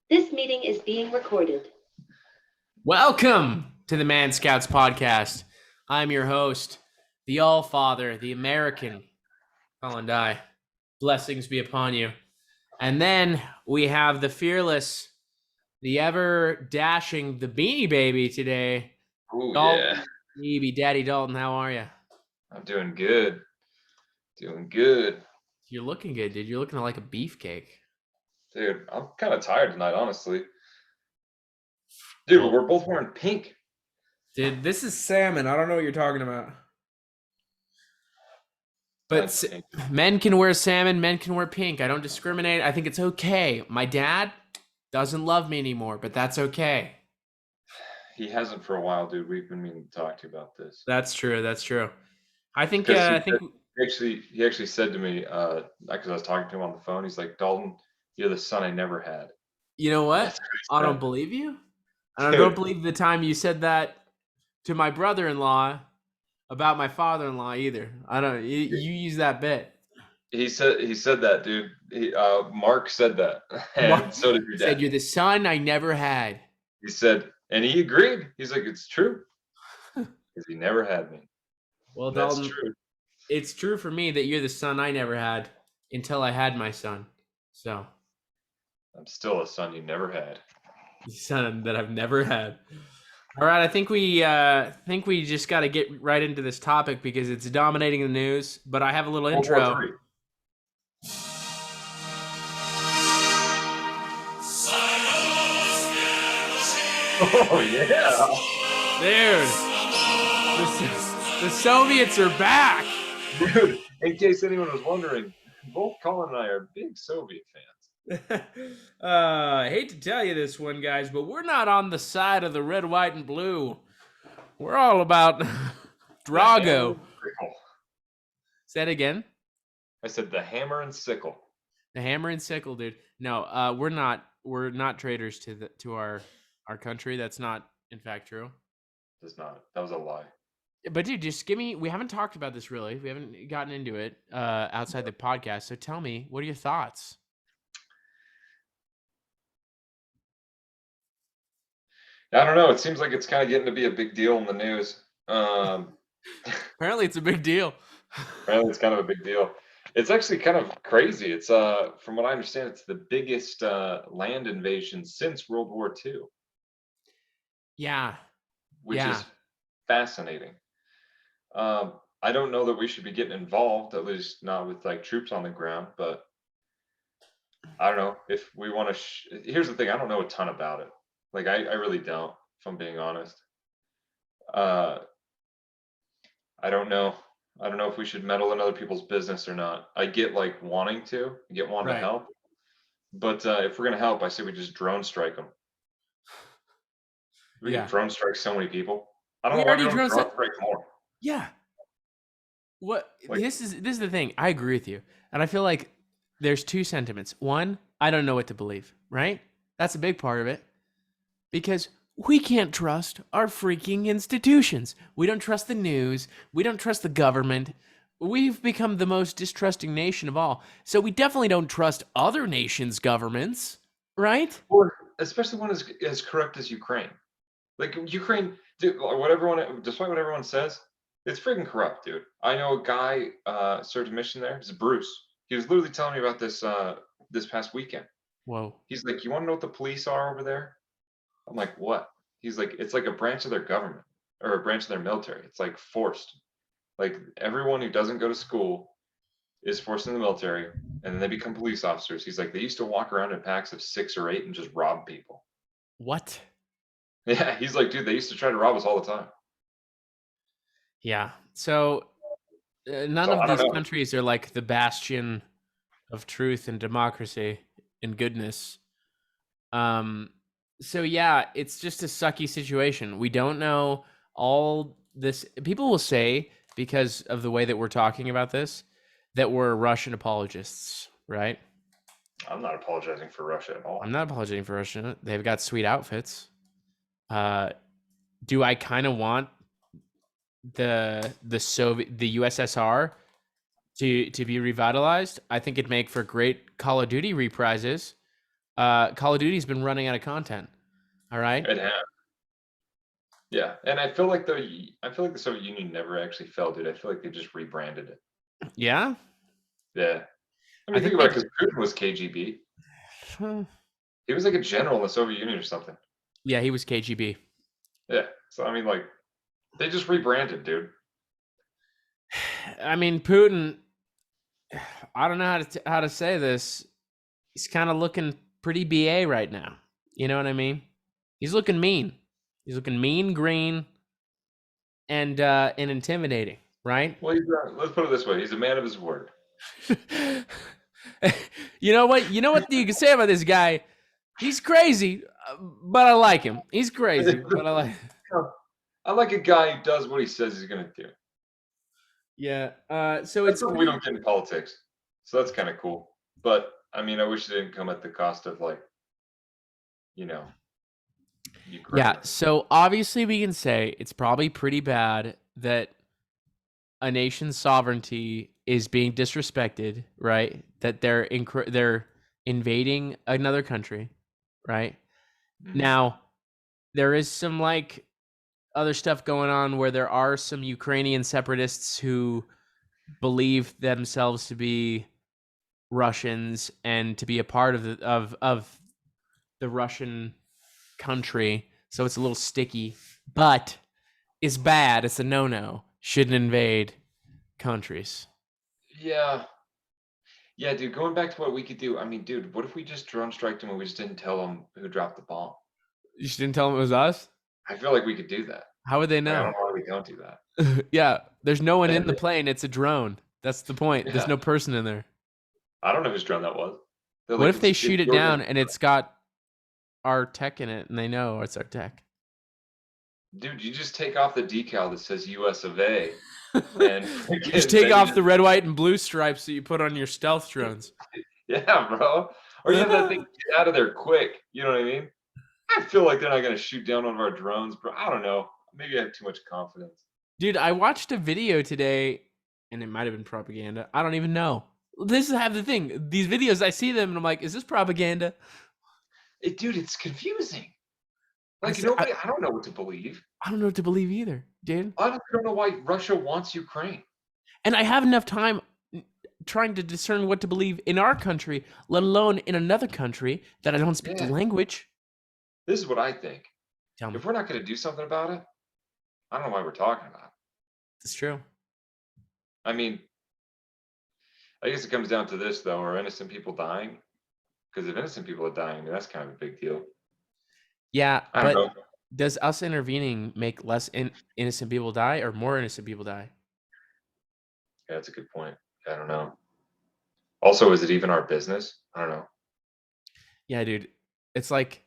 This meeting is being recorded. Welcome to the Man Scouts podcast. I'm your host, the All-Father, the American, Colin and Dalton. Blessings be upon you. And then we have the fearless, the ever-dashing, the Beanie Baby today. Oh, Dalton, yeah. Baby Daddy Dalton, how are you? I'm doing good. Doing good. You're looking good, dude. You're looking like a beefcake. Dude, I'm kind of tired tonight, honestly. Dude, but we're both wearing pink. Dude, this is salmon. I don't know what you're talking about. But men can wear salmon, men can wear pink. I don't discriminate. I think it's okay. My dad doesn't love me anymore, but that's okay. He hasn't for a while, dude. We've been meaning to talk to you about this. That's true. That's true. I think he actually said to me, because I was talking to him on the phone, he's like, Dalton, you're the son I never had. You know what? I don't believe you. And I don't believe the time you said that to my brother-in-law about my father-in-law either. I don't. You use that bit. He said that, dude. Mark said that, and so did your dad. He said, "You're the son I never had." He said, and he agreed. He's like, "It's true," because he never had me. Well, Dalton, that's true. It's true for me that you're the son I never had until I had my son. So I'm still a son you never had. Son that I've never had. All right, I think we just got to get right into this topic because it's dominating the news. But I have a little intro. Oh yeah, dude! The Soviets are back, dude. In case anyone was wondering, both Colin and I are big Soviet fans. I hate to tell you this one, guys, but we're not on the side of the red, white, and blue. We're all about Drago. Say that again? I said the hammer and sickle. The hammer and sickle, dude. No, we're not. We're not traitors to our country. That's not, in fact, true. It's not. That was a lie. But dude, just give me. We haven't talked about this really. We haven't gotten into it outside the podcast. So tell me, what are your thoughts? I don't know. It seems like it's kind of getting to be a big deal in the news. Apparently, it's a big deal. Apparently, it's kind of a big deal. It's actually kind of crazy. It's from what I understand, it's the biggest land invasion since World War II. Yeah. Which is fascinating. I don't know that we should be getting involved, at least not with like troops on the ground, but I don't know if we want to. Here's the thing: I don't know a ton about it. Like I really don't, if I'm being honest. I don't know. I don't know if we should meddle in other people's business or not. I get like wanting to help, but if we're gonna help, I say we just drone strike them. We can drone strike so many people. I don't know why we don't drone strike more. Yeah. What this is the thing. I agree with you, and I feel like there's two sentiments. One, I don't know what to believe. Right? That's a big part of it, because we can't trust our freaking institutions. We don't trust the news. We don't trust the government. We've become the most distrusting nation of all. So we definitely don't trust other nations' governments, right? Or especially one as corrupt as Ukraine. Like Ukraine, dude, despite what everyone says, it's freaking corrupt, dude. I know a guy served a mission there. It's Bruce. He was literally telling me about this this past weekend. Whoa. He's like, you want to know what the police are over there? I'm like, what? He's like, it's like a branch of their government or a branch of their military. It's like forced. Like everyone who doesn't go to school is forced in the military, and then they become police officers. He's like, they used to walk around in packs of 6 or 8 and just rob people. What? Yeah, he's like, dude, they used to try to rob us all the time. Yeah. So none of these countries are like the bastion of truth and democracy and goodness. So yeah, it's just a sucky situation. We don't know all this. People will say, because of the way that we're talking about this, that we're Russian apologists, right? I'm not apologizing for Russia at all. I'm not apologizing for Russia. They've got sweet outfits. Do I kind of want the USSR to be revitalized? I think it'd make for great Call of Duty reprises. Call of Duty's been running out of content. All right. It has. Yeah, and I feel like the Soviet Union never actually fell, dude. I feel like they just rebranded it. Yeah. Yeah. I I mean, think think about it, because Putin was KGB. He was like a general in the Soviet Union or something. Yeah, he was KGB. Yeah. So I mean, like, they just rebranded, dude. I mean, Putin. I don't know how to say this. He's kind of looking pretty BA right now. You know what I mean? He's looking mean. He's looking mean, green, and intimidating. Right? Well, let's put it this way: he's a man of his word. You know what? You know what you can say about this guy? He's crazy, but I like him. He's crazy, but I like. I like a guy who does what he says he's gonna do. Yeah. So That's it's what we don't get in politics. So that's kind of cool. But I mean, I wish it didn't come at the cost of, like, Ukraine. Yeah. So obviously, we can say it's probably pretty bad that a nation's sovereignty is being disrespected, right? That they're invading another country, right? Now, there is some like other stuff going on where there are some Ukrainian separatists who believe themselves to be Russians and to be a part of the Russian country. So it's a little sticky, but it's bad. It's a no-no. Shouldn't invade countries. Yeah. Yeah, dude, going back to what we could do. I mean, dude, what if we just drone striked them and we just didn't tell them who dropped the bomb? You just didn't tell them it was us? I feel like we could do that. How would they I know? don't know why we don't do that. Yeah, there's no one in the plane. It's a drone. That's the point. Yeah. There's no person in there. I don't know whose drone that was. What if they shoot it down and it's got our tech in it and they know it's our tech? Dude, you just take off the decal that says US of A. And you just take off the red, white, and blue stripes that you put on your stealth drones. Yeah, bro. Or you have that thing get out of there quick. You know what I mean? I feel like they're not going to shoot down one of our drones, bro. I don't know. Maybe I have too much confidence. Dude, I watched a video today, and it might have been propaganda. I don't even know. This is the thing. These videos, I see them, and I'm like, is this propaganda? Dude, it's confusing. Like, I don't know what to believe. I don't know what to believe either, dude. I don't know why Russia wants Ukraine. And I have enough time trying to discern what to believe in our country, let alone in another country that I don't speak the language. This is what I think. Tell me. If we're not going to do something about it, I don't know why we're talking about it. It's true. I mean, I guess it comes down to this, though. Are innocent people dying? Because if innocent people are dying, that's kind of a big deal. Yeah, I don't know. Does us intervening make less innocent people die or more innocent people die? Yeah, that's a good point. I don't know. Also, is it even our business? I don't know. Yeah, dude. It's like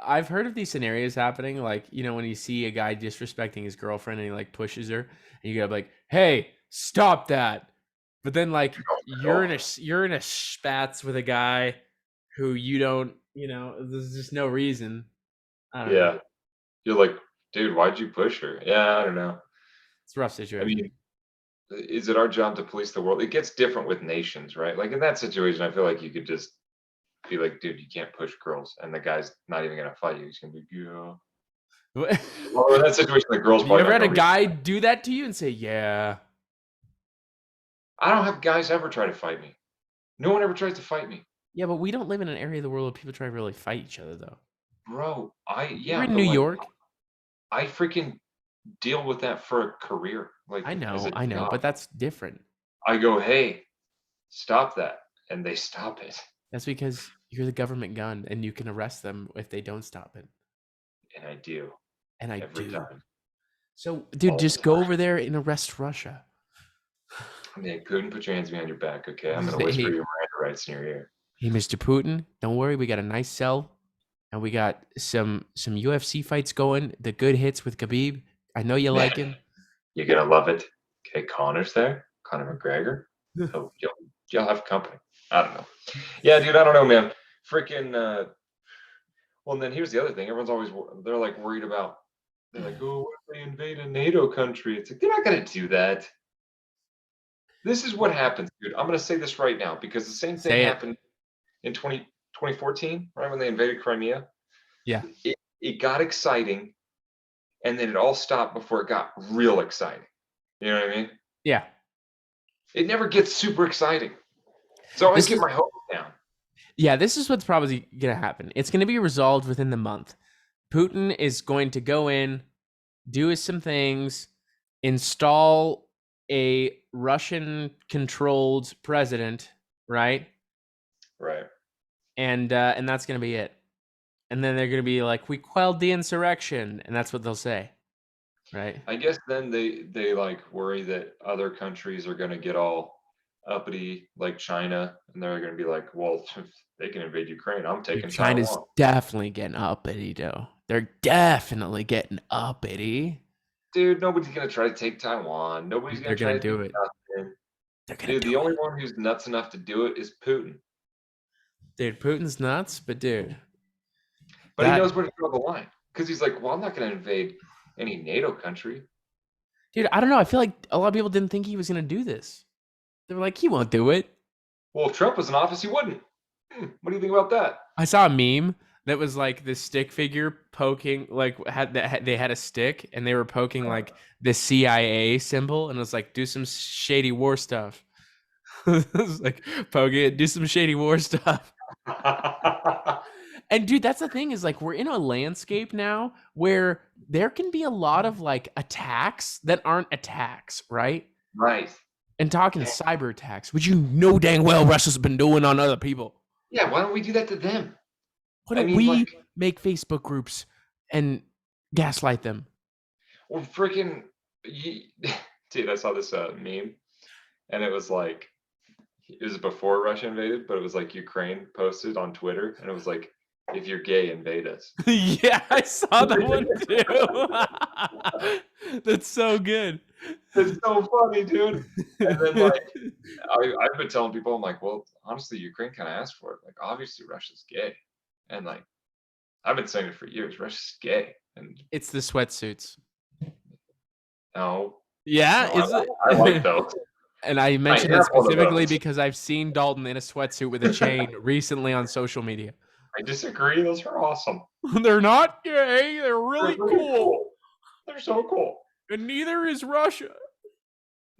I've heard of these scenarios happening, like, when you see a guy disrespecting his girlfriend and he like pushes her, and you gotta be like, "Hey, stop that!" But then like you're in a spats with a guy who you don't, there's just no reason. I don't know. You're like, dude, why'd you push her? Yeah, I don't know. It's a rough situation. I mean, is it our job to police the world? It gets different with nations, right? Like in that situation, I feel like you could just be like, dude, you can't push girls, and the guy's not even gonna fight you. He's gonna be, yeah. Well, in that situation, the girls. You ever had a guy do that to you and say, "Yeah"? I don't have guys ever try to fight me. No one ever tries to fight me. Yeah, but we don't live in an area of the world where people try to really fight each other, though. Bro, You're in New York. I freaking deal with that for a career. Like, I know, but that's different. I go, hey, stop that, and they stop it. That's because you're the government gun, and you can arrest them if they don't stop it. And I do. And I every do. Time. So, dude, just go over there and arrest Russia. I mean, couldn't put your hands behind your back, okay? I'm gonna whisper your Miranda rights in your ear. Hey, Mr. Putin, don't worry, we got a nice cell, and we got some UFC fights going. The good hits with Khabib. I know you like him. You're gonna love it. Okay, Connor's there. Conor McGregor. So you'll have company. I don't know. Yeah, dude, I don't know, man. Freaking. Well, and then here's the other thing. They're like worried about. They're like, oh, what if they invade a NATO country? It's like they're not gonna do that. This is what happens, dude. I'm gonna say this right now because the same thing happened. in 2014, right when they invaded Crimea. Yeah. It got exciting, and then it all stopped before it got real exciting. You know what I mean? Yeah. It never gets super exciting. So I always get my hopes down. Yeah, this is what's probably going to happen. It's going to be resolved within the month. Putin is going to go in, do some things, install a Russian-controlled president, right? Right. And that's going to be it. And then they're going to be like, we quelled the insurrection, and that's what they'll say, right? I guess then they like worry that other countries are going to get all uppity, like China, and they're going to be like, well, if they can invade Ukraine, I'm taking China's Taiwan. definitely getting uppity, though. They're definitely getting uppity. Dude, nobody's going to try to take Taiwan. Nobody's going They're to try gonna to do do it. nothing. They're gonna Dude, do the only it. one who's nuts enough to do it is Putin. Dude, Putin's nuts, but dude. But he knows where to draw the line. Because he's like, well, I'm not going to invade any NATO country. Dude, I don't know. I feel like a lot of people didn't think he was gonna do this. They were like, he won't do it. Well, if Trump was in office, he wouldn't. What do you think about that? I saw a meme that was like this stick figure poking, like they had a stick and they were poking like the CIA symbol, and it was like, do some shady war stuff. It was like, poke it, do some shady war stuff. And dude, that's the thing, is like, we're in a landscape now where there can be a lot of like attacks that aren't attacks, right? Right. And talking cyber attacks, which you know dang well Russia's been doing on other people. Yeah, why don't we do that to them? Why don't we make Facebook groups and gaslight them? Or freaking, dude, I saw this meme, and it was like, it was before Russia invaded, but it was like Ukraine posted on Twitter, and it was like, if you're gay, invade us. Yeah, I saw that one too. That's so good. It's so funny, dude. And then like, I've been telling people, I'm like, well, honestly, Ukraine kind of asked for it. Like, obviously, Russia's gay, and like, I've been saying it for years. Russia's gay, and It's the sweatsuits. no, Yeah, no, is it? I like those. And I mentioned have it one of specifically those. because I've seen Dalton in a sweatsuit with a chain recently on social media. I disagree. Those are awesome. They're not gay. They're really They're really cool. They're so cool. And neither is Russia.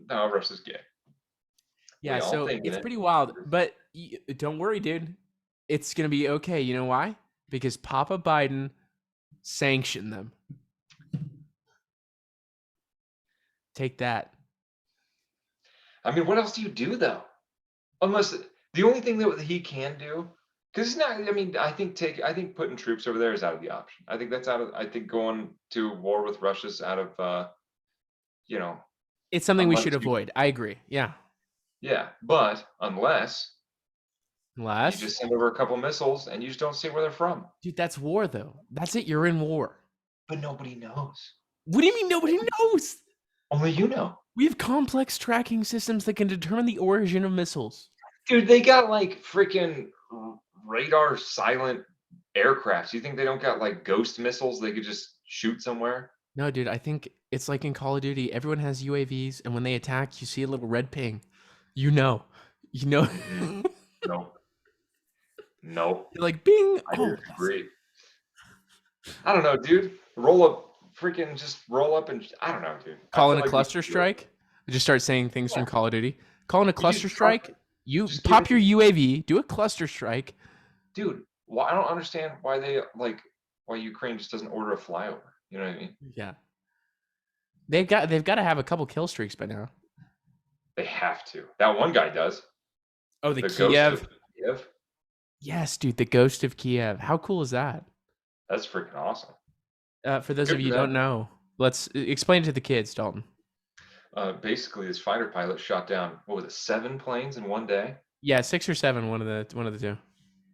No, Russia's gay. Yeah, so it's pretty wild. But don't worry, dude. It's going to be okay. You know why? Because Papa Biden sanctioned them. Take that. I mean, what else do you do though? Unless the only thing that he can do, because he's not. I mean, I think putting troops over there is out of the option. I think that's out of. I think going to war with Russia's out of. You know, it's something we should avoid. I agree. Yeah. Yeah, but unless you Unless just send over a couple missiles and you just don't say where they're from. dude, that's war though. That's it. You're in war. But nobody knows. What do you mean nobody knows? Only you know. We have complex tracking systems that can determine the origin of missiles. Dude, they got like freaking radar silent aircrafts. You think they don't got like ghost missiles they could just shoot somewhere? No, dude, I think it's like in Call of Duty. Everyone has UAVs, and when they attack, you see a little red ping. You know. No. No. You're like, bing. I disagree. I don't know, dude. Just roll up and I don't know, dude. Calling a cluster strike? Just start saying things from Call of Duty. Calling a cluster strike? You pop your UAV, do a cluster strike. Dude, I don't understand why why Ukraine just doesn't order a flyover. You know what I mean? Yeah. They've got to have a couple kill streaks by now. They have to. That one guy does. Oh, the Kiev. Ghost of Kiev? Yes, dude, the Ghost of Kiev. How cool is that? That's freaking awesome. For those of you who don't know, let's explain it to the kids, Dalton. Basically, this fighter pilot shot down, what was it, 7 planes in one day? Yeah, 6 or 7, one of the two.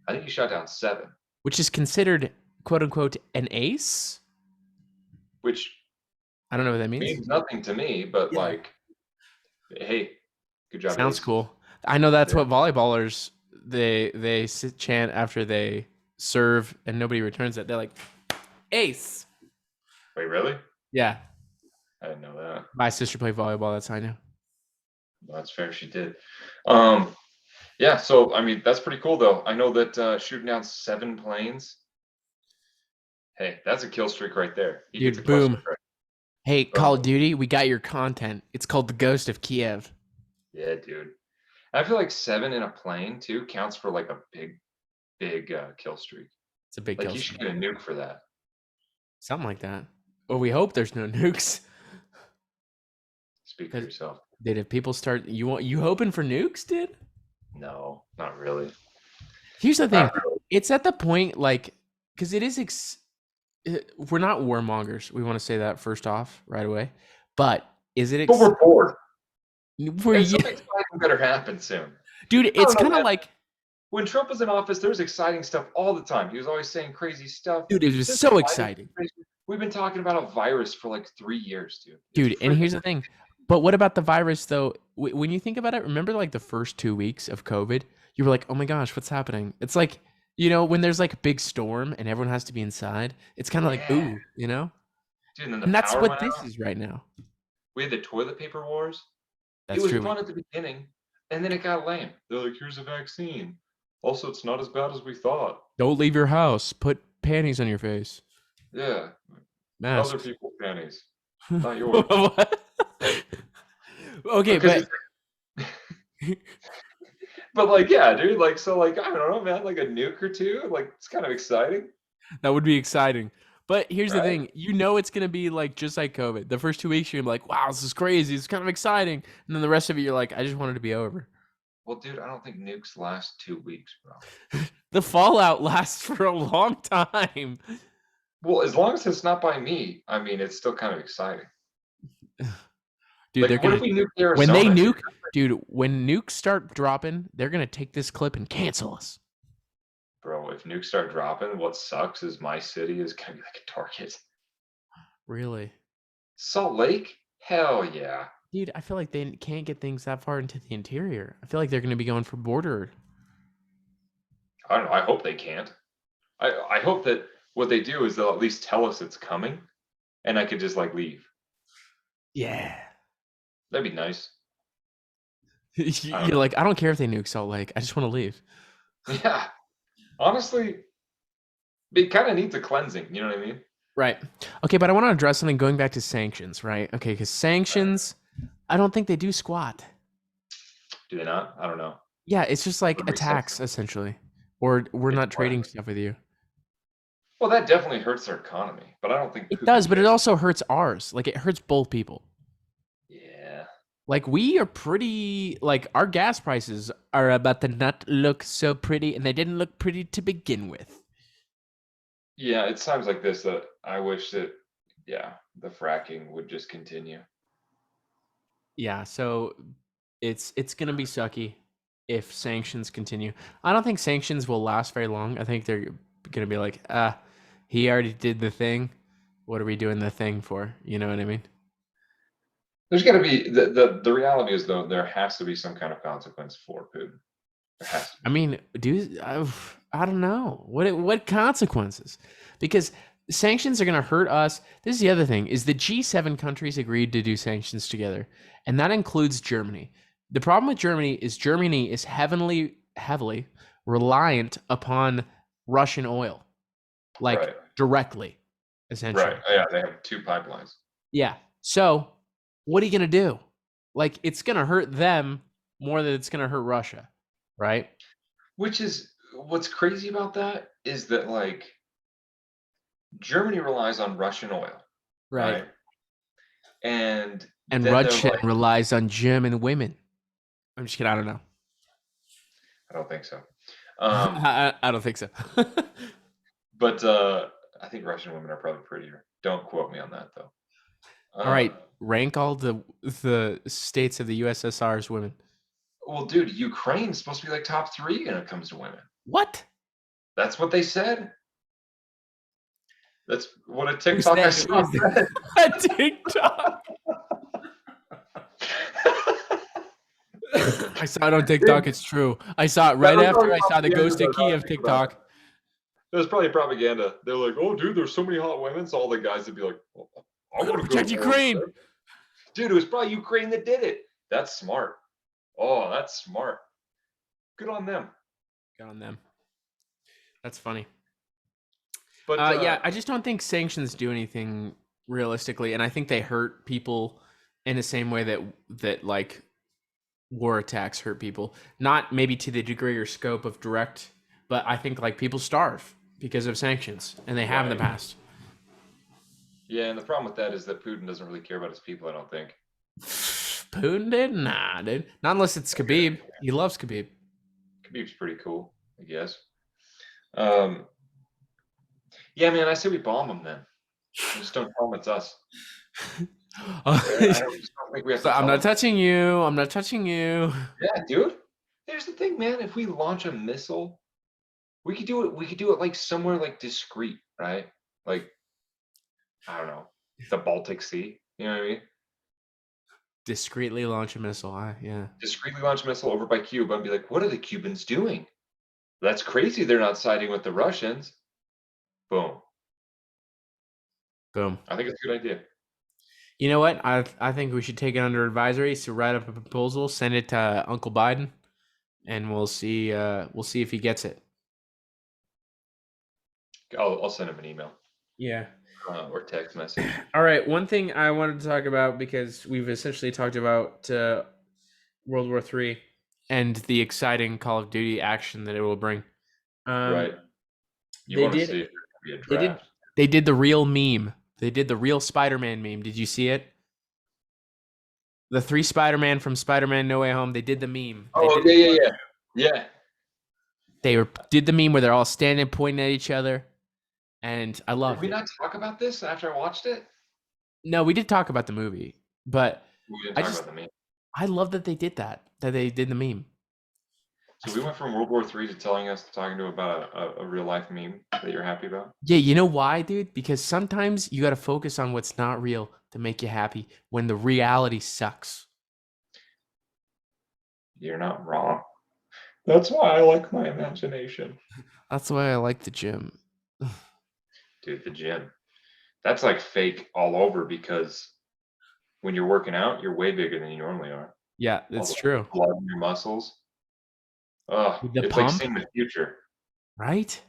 I think he shot down 7. Which is considered, quote unquote, an ace? Which I don't know what that means nothing to me, but like, hey, good job. Sounds cool. I know that's what volleyballers they chant after they serve and nobody returns it. They're like, ace. Wait, really? Yeah. I didn't know that. My sister played volleyball. That's how I knew. Well, that's fair. She did. Yeah, so I mean that's pretty cool though. I know that shooting down 7 planes. Hey, that's a kill streak right there. He gets a Dude, cluster boom. strike. Hey, Boom. Call of Duty, we got your content. It's called The Ghost of Kiev. Yeah, dude. I feel like 7 in a plane too counts for like a big kill streak. It's a big Like kill you should streak. get a nuke for that. Something like that. Well, we hope there's no nukes. Speak for yourself. Dude, if people start, you hoping for nukes, dude? No, not really. Here's the thing. Not really. It's at the point, like, because it is, we're not warmongers. We want to say that first off right away. But is it? But we're bored. And Something exciting better happen soon. dude, it's kind of like, when Trump was in office, there was exciting stuff all the time. He was always saying crazy stuff. dude, it was so exciting. We've been talking about a virus for like 3 years, dude. Dude, and here's the thing. But what about the virus, though? When you think about it, remember like the first 2 weeks of COVID? You were like, oh my gosh, what's happening? It's like, when there's like a big storm and everyone has to be inside, it's kind of like, ooh, Dude, and then And that's what this is right now. We had the toilet paper wars. That's it was true. fun at the beginning, and then it got lame. They're like, here's a vaccine. Also, it's not as bad as we thought. Don't leave your house. Put panties on your face. Yeah. Masks. Other people's panties. Not yours. What? Okay, but like, yeah, dude, like, so like, I don't know, man, like a nuke or two, like it's kind of exciting. that would be exciting. But here's the Right. thing, it's gonna be like just like COVID. The first 2 weeks you're gonna be like, wow, this is crazy, it's kind of exciting. And then the rest of it you're like, I just want it to be over. Well, dude, I don't think nukes last 2 weeks, bro. The fallout lasts for a long time. Well, as long as it's not by me, I mean, it's still kind of exciting. Dude, Like, they're what gonna if we nuke Arizona? when they nuke, dude, when nukes start dropping, they're gonna take this clip and cancel us. Bro, if nukes start dropping, what sucks is my city is gonna be like a target. Really? Salt Lake? Hell yeah. Dude, I feel like they can't get things that far into the interior. I feel like they're gonna be going for border. I don't know. I hope they can't. I hope that what they do is they'll at least tell us it's coming, and I could just like leave. Yeah. That'd be nice. You're like, I don't care if they nuke Salt Lake. I just want to leave. Yeah. Honestly, it kind of needs a cleansing. You know what I mean? Right. Okay, but I want to address something going back to sanctions, right? Okay, because sanctions, I don't think they do squat. Do they not? I don't know. Yeah, it's just like What are we attacks, essentially. Or we're not trading stuff with you. Well, that definitely hurts their economy, but I don't think It does, but it also hurts ours. Like, it hurts both people. Yeah. Like, we are pretty, like, our gas prices are about to not look so pretty, and they didn't look pretty to begin with. Yeah, it's times like this that I wish that, yeah, the fracking would just continue. Yeah, so it's gonna be sucky if sanctions continue. I don't think sanctions will last very long. I think they're gonna be like, he already did the thing. What are we doing the thing for? You know what I mean? There's got to be the reality is though there has to be some kind of consequence for Putin. There has to be. I mean, I don't know what consequences, because sanctions are going to hurt us. This is the other thing: is the G7 countries agreed to do sanctions together, and that includes Germany. The problem with Germany is heavily reliant upon Russian oil, like directly, essentially. Right. Yeah, they have 2 pipelines. Yeah. So, what are you going to do? Like, it's going to hurt them more than it's going to hurt Russia, right? Which is what's crazy about that is that like Germany relies on Russian oil, right? And Russia relies on German women. I'm just kidding. I don't know. I don't think so. I don't think so. But I think Russian women are probably prettier. Don't quote me on that though. All right, rank all the states of the USSR's women. Well, dude, Ukraine's supposed to be like top 3 when it comes to women. What? That's what they said. That's what a TikTok I saw. A TikTok. I saw it on TikTok. It's true. I saw it right after I saw the Ghost of Kiev TikTok. It was probably propaganda. They're like, "Oh, dude, there's so many hot women." So all the guys would be like, well, "I want to protect Ukraine." Dude, it was probably Ukraine that did it. That's smart. Oh, that's smart. Good on them. Good on them. That's funny. But yeah, I just don't think sanctions do anything realistically, and I think they hurt people in the same way that like war attacks hurt people. Not maybe to the degree or scope of direct, but I think like people starve because of sanctions, and they have in the Right. past. Yeah, and the problem with that is that Putin doesn't really care about his people, I don't think. Putin did? Nah, dude. Not unless it's Khabib. He loves Khabib. Khabib's pretty cool, I guess. Yeah, man, I say we bomb them then. Just don't tell them it's us. I just don't think we have to I'm tell not them. touching you. I'm not touching you. Yeah, dude. Here's the thing, man. If we launch a missile, we could do it. We could do it like somewhere like discreet, right? Like, I don't know, the Baltic Sea. You know what I mean? Discreetly launch a missile. Yeah. Discreetly launch a missile over by Cuba and be like, what are the Cubans doing? That's crazy. They're not siding with the Russians. Boom. Boom. I think it's a good idea. You know what? I think we should take it under advisory. So write up a proposal, send it to Uncle Biden, and we'll see. We'll see if he gets it. I'll send him an email. Yeah. Or text message. All right. One thing I wanted to talk about, because we've essentially talked about World War III and the exciting Call of Duty action that it will bring. Right. You They want to did. see if there could be a draft. They did the real meme. They did the real Spider-Man meme. Did you see it? The 3 Spider-Man from Spider-Man No Way Home. They did the meme. Oh, yeah. They did the meme where they're all standing, pointing at each other, and I loved Did we it. not talk about this after I watched it? No, we did talk about the movie, but We didn't talk about the meme. I love that they did that. That they did the meme. So we went from World War III to talking to about a real life meme that you're happy about. Yeah, you know why, dude? Because sometimes you got to focus on what's not real to make you happy when the reality sucks. You're not wrong. That's why I like my imagination. That's why I like the gym. Dude, the gym. That's like fake all over, because when you're working out, you're way bigger than you normally are. Yeah, that's true. Blood in your muscles. Oh, The it's pump, like seeing the future. right?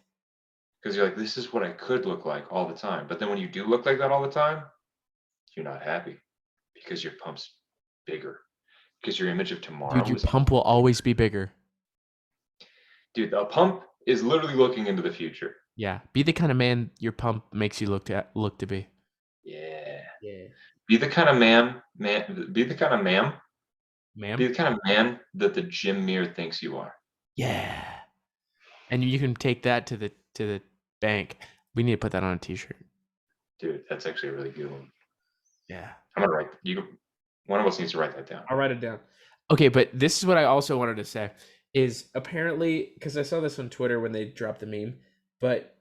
Because you're like, this is what I could look like all the time. But then when you do look like that all the time, you're not happy because your pump's bigger. Because your image of tomorrow Dude, your pump will always be bigger. Dude, a pump is literally looking into the future. Yeah, be the kind of man your pump makes you look to be. Yeah. Yeah. Be the kind of man. Be the kind of man. Ma'am? Be the kind of man that the gym mirror thinks you are. Yeah. And you can take that to the bank. We need to put that on a t-shirt. Dude, that's actually a really good one. Yeah. I'm gonna write. One of us needs to write that down. I'll write it down. Okay, but this is what I also wanted to say is apparently, because I saw this on Twitter when they dropped the meme, but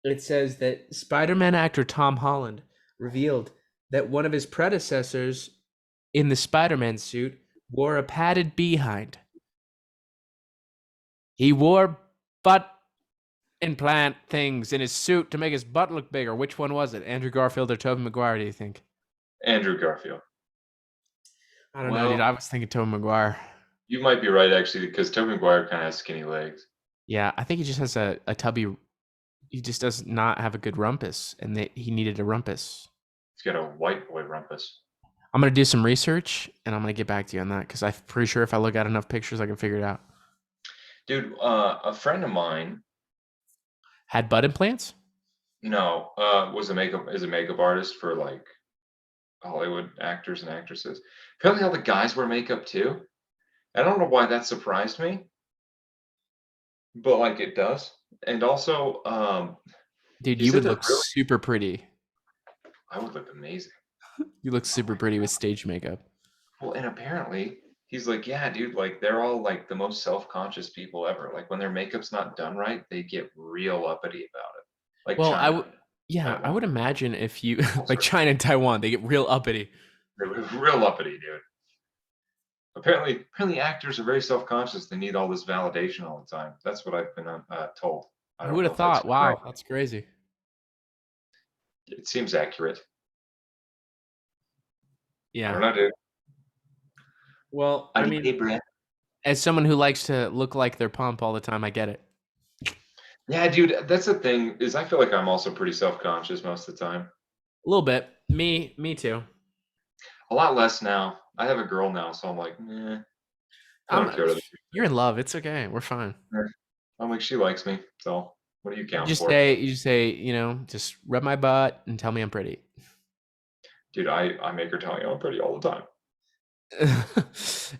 it says that Spider-Man actor Tom Holland revealed that one of his predecessors in the Spider-Man suit wore a padded behind. He wore butt implant things in his suit to make his butt look bigger. Which one was it? Andrew Garfield or Tobey Maguire, do you think? Andrew Garfield. I don't know, dude. I was thinking Tobey Maguire. You might be right, actually, because Tobey Maguire kind of has skinny legs. Yeah, I think he just has a tubby. He just does not have a good rumpus, and he needed a rumpus. He's got a white boy rumpus. I'm going to do some research, and I'm going to get back to you on that, because I'm pretty sure if I look at enough pictures, I can figure it out. Dude, a friend of mine had butt implants? No, is a makeup artist for like Hollywood actors and actresses. Apparently all the guys wear makeup too. I don't know why that surprised me, but like it does. And also, dude, you would look super pretty. I would look amazing. You look super pretty with stage makeup. Well, and apparently he's like, yeah, dude, like they're all like the most self-conscious people ever. Like when their makeup's not done right, they get real uppity about it. Like well, China, I would imagine if you like China and Taiwan, they get real uppity. They're real uppity, dude. Apparently actors are very self-conscious. They need all this validation all the time. That's what I've been told. Who would have thought? Wow, that's crazy. It seems accurate. Yeah. I don't know, dude. Well, I mean, hey, Brett. As someone who likes to look like their pump all the time, I get it. Yeah, dude, that's the thing is I feel like I'm also pretty self-conscious most of the time. A little bit. Me too. A lot less now. I have a girl now, so I'm like, I I'm. don't care what other You're in love. It's okay. We're fine. people think. I'm like, she likes me, so what do you count for? You just say, just rub my butt and tell me I'm pretty. Dude, I make her tell me I'm pretty all the time.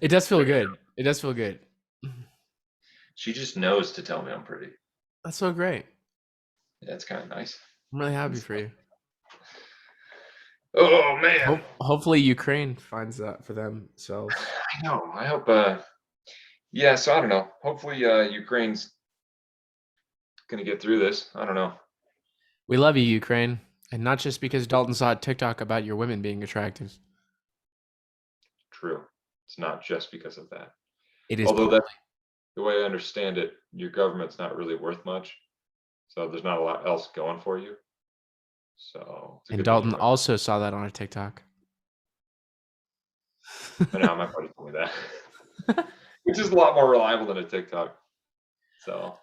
It does feel good. It does feel good. She just knows to tell me I'm pretty. That's so great. Yeah, it's kind of nice. I'm really happy for you. Oh man. Hopefully Ukraine finds that for themselves. I know. I hope. Yeah. So I don't know. Hopefully, Ukraine's gonna get through this. I don't know. We love you, Ukraine, and not just because Dalton saw a TikTok about your women being attractive. True. It's not just because of that. It is. Although that, the way I understand it, your government's not really worth much, so there's not a lot else going for you. So. And Dalton also saw that on a TikTok. I know my buddy told me that, which is a lot more reliable than a TikTok. So.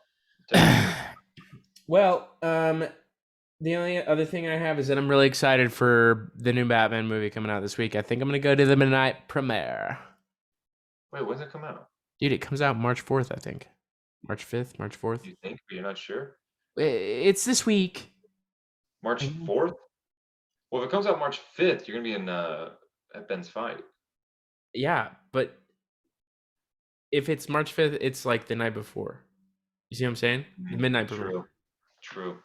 Well, the only other thing I have is that I'm really excited for the new Batman movie coming out this week. I think I'm going to go to the midnight premiere. Wait, when's it come out? Dude, it comes out March 4th, I think. March 5th, March 4th. You think, but you're not sure? It's this week. March 4th? Well, if it comes out March 5th, you're going to be in at Ben's fight. Yeah, but if it's March 5th, it's like the night before. You see what I'm saying? The midnight premiere. True.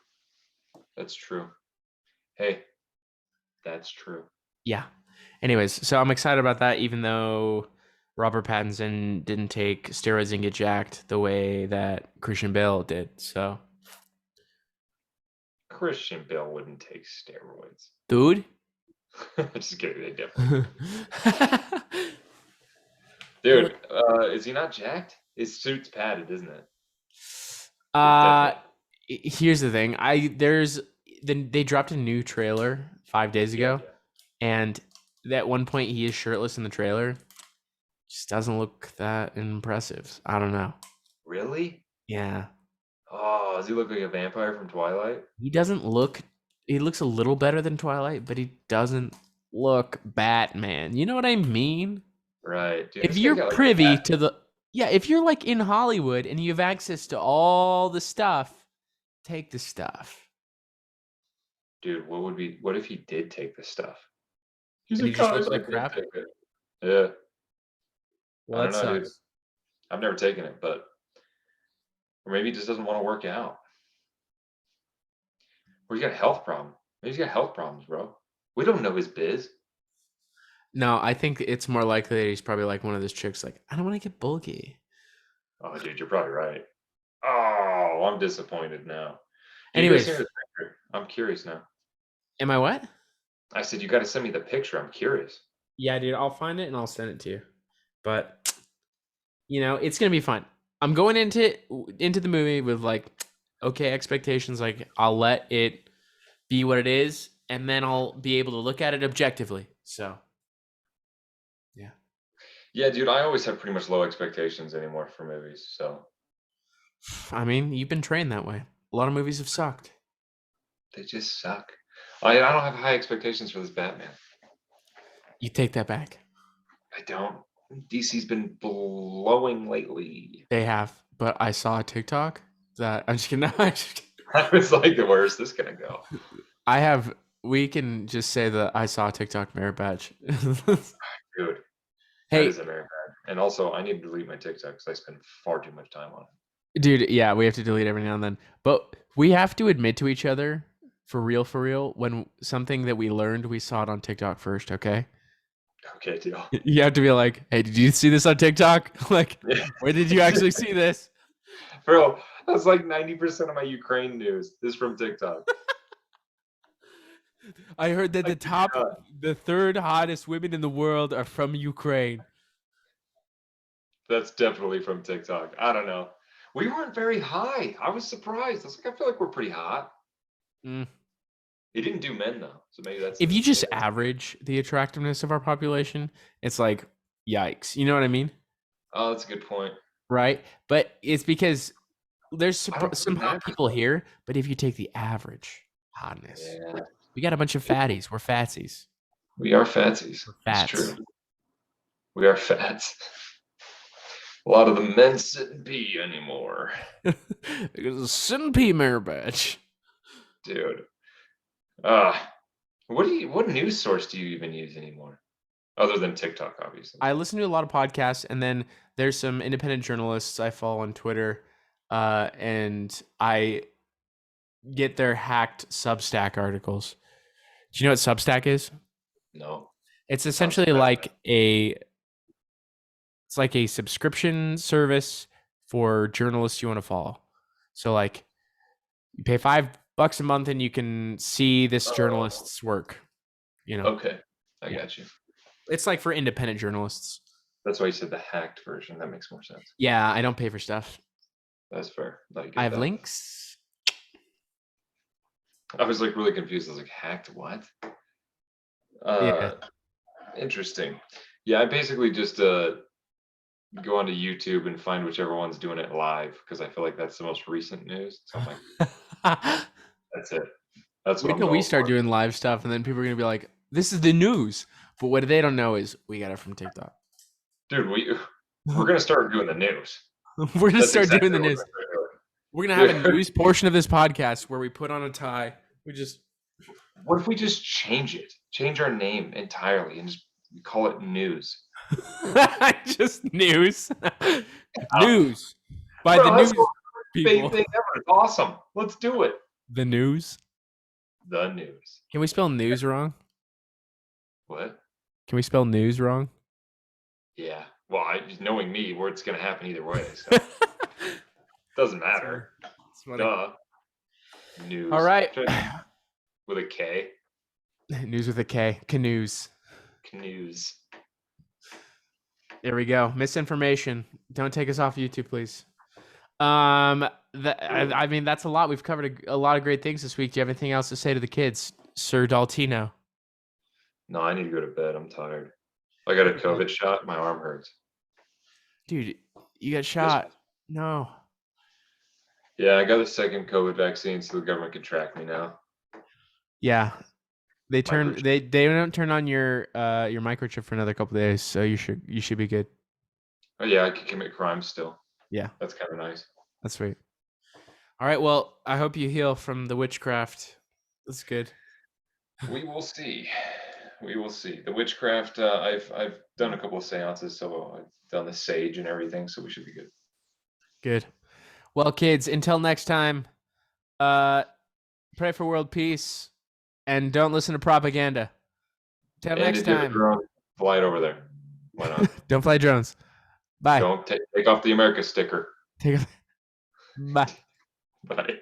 That's true. Hey, that's true. Yeah. Anyways, so I'm excited about that, even though Robert Pattinson didn't take steroids and get jacked the way that Christian Bale did. So Christian Bale wouldn't take steroids. Dude? Just kidding, they definitely. Dude, is he not jacked? His suit's padded, isn't it? Here's the thing. They dropped a new trailer 5 days ago, and at one point he is shirtless in the trailer. Just doesn't look that impressive. I don't know. Really? Yeah. Oh, does he look like a vampire from Twilight? He looks a little better than Twilight, but he doesn't look Batman. You know what I mean? Right. Dude, if you're privy to the if you're like in Hollywood and you have access to all the stuff, take the stuff. Dude, what if he did take the stuff? He's a just like crap. Yeah. Well, I don't know, sucks. dude. I've never taken it, or maybe he just doesn't want to work out. Or he's got a health problem. Maybe he's got health problems, bro. We don't know his biz. No, I think it's more likely that he's probably like one of those chicks like, I don't want to get bulky. Oh, dude, you're probably right. Oh, I'm disappointed now. Anyways, I'm curious now. Am I what? I said you got to send me the picture. I'm curious. Yeah, dude, I'll find it and I'll send it to you. But it's gonna be fun. I'm going into the movie with like okay expectations. Like I'll let it be what it is, and then I'll be able to look at it objectively. So. Yeah, dude, I always have pretty much low expectations anymore for movies, so. I mean, you've been trained that way. A lot of movies have sucked. They just suck. I don't have high expectations for this Batman. You take that back. I don't. DC's been blowing lately. They have, but I saw a TikTok that I'm just kidding. I was like, where's this gonna go? We can just say that I saw a TikTok merit badge. Dude. Hey, that is a merit badge. And also, I need to delete my TikTok because I spend far too much time on it. Dude, yeah, we have to delete every now and then. But we have to admit to each other, for real, when something that we learned, we saw it on TikTok first, okay? Okay, deal. You have to be like, hey, did you see this on TikTok? Like, where did you actually see this? Bro, that's like 90% of my Ukraine news is from TikTok. I heard that the third hottest women in the world are from Ukraine. That's definitely from TikTok. I don't know. We weren't very high. I was surprised. I was like, I feel like we're pretty hot. He didn't do men though, so maybe that's. If you just average the attractiveness of our population, it's like, yikes. You know what I mean? Oh, that's a good point. right? But it's because there's I don't some think hot that- people here, but if you take the average hotness, Yeah, we got a bunch of fatties. We're fatsies. we are fatsies. We're That's fats. true. We are fats. A lot of the men shouldn't be anymore, Because a sin-pea mirror badge. dude. What news source do you even use anymore, other than TikTok, obviously? I listen to a lot of podcasts, and then there's some independent journalists I follow on Twitter, and I get their hacked Substack articles. Do you know what Substack is? No. It's essentially like a subscription service for journalists you want to follow. So like you pay $5 a month and you can see this journalist's work. You know. Okay, I got you. It's like for independent journalists. That's why you said the hacked version. That makes more sense. Yeah, I don't pay for stuff. That's fair. I have links. I was like really confused. I was like, hacked what? Yeah. Interesting. Yeah, I basically just go onto YouTube and find whichever one's doing it live because I feel like that's the most recent news. So I'm like, that's it. That's what Wait I'm till we going start for. doing live stuff, and then people are gonna be like, "This is the news." But what they don't know is we got it from TikTok. Dude, we're gonna start doing the news. We're gonna That's start exactly doing the what news. we're gonna do. We're gonna have a news portion of this podcast where we put on a tie. We just What if we just change it? Change our name entirely and just call it news. just news. News by Bro, the that's news the people. thing ever. It's awesome. Let's do it. The news. The news. Can we spell news wrong? What? Can we spell news wrong? Yeah. Well, knowing me, where it's gonna happen either way. So doesn't matter. It's funny. Duh. News. All right. With a K. News with a K. Canoes. Canoes. There we go. Misinformation. Don't take us off YouTube, please. I mean, that's a lot. We've covered a lot of great things this week. Do you have anything else to say to the kids, Sir Daltino? No, I need to go to bed. I'm tired. I got a COVID shot. My arm hurts. Dude, you got shot. No. Yeah, I got the second COVID vaccine, so the government can track me now. Yeah. They Microchip. they don't turn on your microchip for another couple of days, so you should be good. Oh yeah, I can commit crimes still. Yeah. That's kind of nice. That's sweet. All right, well, I hope you heal from the witchcraft. That's good. We will see. We will see. The witchcraft, I've done a couple of seances, so I've done the sage and everything, so we should be good. Good. Well, kids, until next time, pray for world peace and don't listen to propaganda. Till next if you have a time. drone, fly it over there. Why not? Don't fly drones. Bye. Don't take off the America sticker. Take a... Bye. Bye.